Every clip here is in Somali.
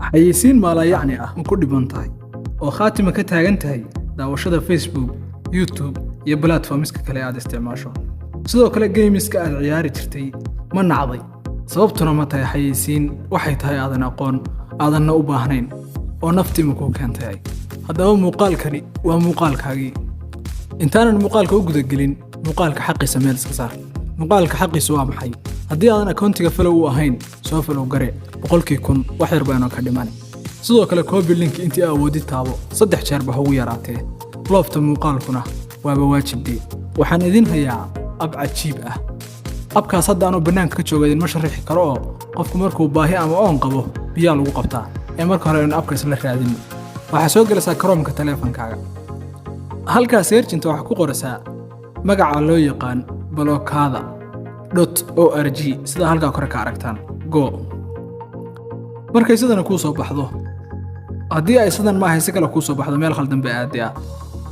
xayeysiin maala yacni ah ma ku dhiman tahay oo khaatima ka taagan tahay daawashada Facebook, YouTube iyo platformska kale aad isticmaasho. sidoo kale gameska aad ciyaari jirtay ma nacday sababtuna ma tahay xayeysiin waxay tahay aadan aqoon aadanna u baahnayn oo naftiima ku keentay. haddaba muuqaalkani waa muuqaalkaagii. intaanan muuqaalka u guda gelin muuqaalka xaqiisa meel iska saar. muuqaalka xaqiisu waa maxay? haddii aadan akoontiga follow u ahayn soo follow gare 100,000 wax yar baan ka dhiman. sidoo kale copy link intii awoodi taabo 3 jeer ba ugu yaraatee. loofta muuqaalkuna waaba waajibdii. waxaan idin hayaa ab cajiib ah. abkaas hadda aanu banaanka ka joogay ma sharaxi karo oo qofku markuu baahi ama oon qabo biyaa lagu qabtaa ee marka hore in abkaas la raadin. waxa soo galaysaa Chrome-ka taleefankaaga. halkaas search-inta waxa ku qoraysaa magaca loo yaqaan blockada.org sida halka kore ka aragtaan. go markay sidana ku soo baxdo haddii ay sidan ma hayso kala ku soo baxdo meel khaldan ba aad ah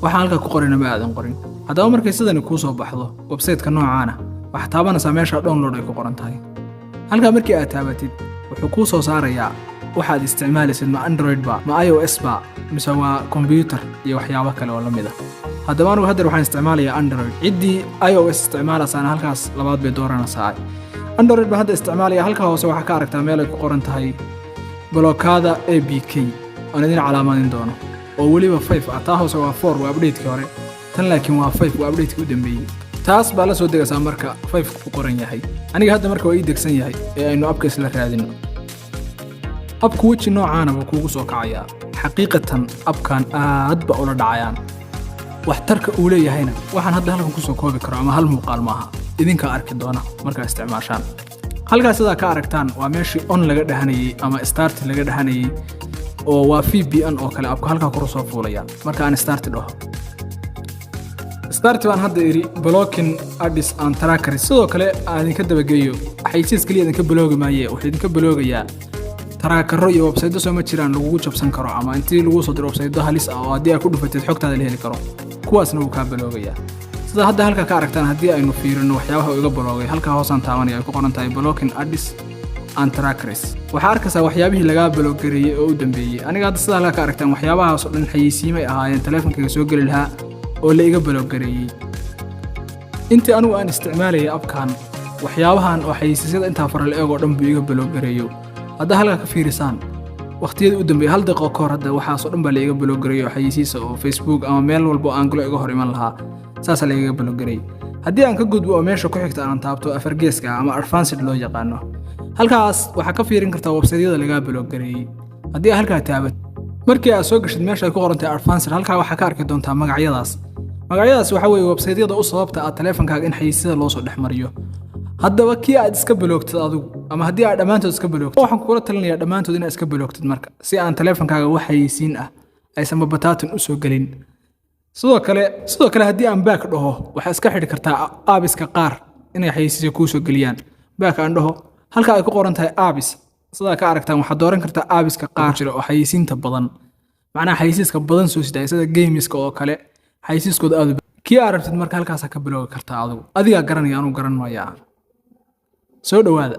waxa halka ku qorina ma aadan qorin. haddaba markay sidana ku soo baxdo website-ka noocaana waxa taabanaysaa meesha download ay ku qoran tahay. halka markii aad taabatid wuxuu ku soo saarayaa waxaad isticmaalaysid ma Android ba ma iOS ba mise waa computer iyo waxyaabo kale oo la mid ah. haddaba anigu hadda waxaan isticmaalayaa Android. ciddii iOS isticmaalaysaana halkaas labaad bay dooranaysaa. Android ba hadda isticmaalaya halka hoose waxa ka aragtaa meel ay ku qoran tahay blockada APK oo idin calaamadin doono oo waliba 5 ah. taa hoose waa 4 waa update-kii hore tan laakiin waa 5 waa update-kii u dambeeyay. taas baa la soo degaysaa marka 5 ku qoran yahay. aniga hadda marka waa ii degsan yahay ee aynu abka isla raadino. abku wajhi noocaana buu kugu soo kacayaa. xaqiiqatan abkan aad ba ula dhacayaan. waxtarka uu leeyahayna waxaan hadda halkan ku soo koobi karo ama hal muuqaal maaha. idinka arki doona marka isticmaashaan. halkaas sida ka aragtaan waa meeshii on laga dhahanayay ama start laga dhahanayay oo waa VPN oo kale abka halka kor soo fuulaya marka aan start dhaho. start waan hadda iri blocking ads and trackers sidoo kale aan idinka dabageeyo xayeysiis kaliya idinka blog maaye waxa idinka blogayaa trackero iyo website soo ma jiraan lagu jabsan karo ama intii lagu soo diro website halis ah oo haddii aad ku dhufatid xogtaada la heli karo kuwaasna uu ka blogayaa. sida hadda halka ka aragtaan haddii aynu fiirino waxyaabaha uu iga blogay halka hoosaan taabanaya ay ku qoran tahay blocking ads and trackers. waxa arkaysaa waxyaabihii laga blog gareeyay oo u dambeeyay. aniga hadda sida halka ka aragtaan waxyaabahaas oo dhan xayeysiimay ahaayeen taleefankayga soo gali lahaa oo la iga blog gareeyay. intii anigu aan isticmaalayay abkan waxyaabahan oo xayeysiisyada inta faral eego dhan buu iga blog gareeyo. hadda halka ka fiirisaan waqtiyada u dambeeyay hal daqiiqo ka hor hadda waxaas oo dhan baa la iga blog gareeyo xayeysiisa oo Facebook ama meel walba aan galo iga hor iman lahaa saas la iga blog gareeyay. haddii aan ka gudbo oo meesha ku xigta aan taabto afar geeska ama advanced loo yaqaano halkaas waxa ka fiirin kartaa website-yada laga blog gareeyay. haddii halka taabat markii aad soo gashid meesha ay ku qoran tahay advanced halka waxa ka arki doontaa magacyadaas waxa weeye website-yada u sababta aad taleefankaaga in xayeysiisa loo soo dhexmariyo. haddaba kii aad iska bloogtid adigu ama haddii aad dhamaantood iska bloogtid waxaan kula talinayaa dhamaantood inaad iska bloogtid marka si aan taleefankaaga wax xayeysiin ah aysan bataatin u soo galin. sidoo kale haddii aan back dhaho waxa iska xidhi kartaa aabiska qaar inay xayeysiisa ku soo galiyaan. back aan dhaho halka ay ku qoran tahay aabis sida ka aragtaan waxa dooran kartaa aabiska qaar jira oo xayeysiinta badan macnaha xayeysiiska badan soo sidaa sida gameska oo kale xayeysiiskooda aad kii aad rabtid marka halkaas ka biloobi kartaa adiga garanaya anu garan maayaa. soo dhawaada.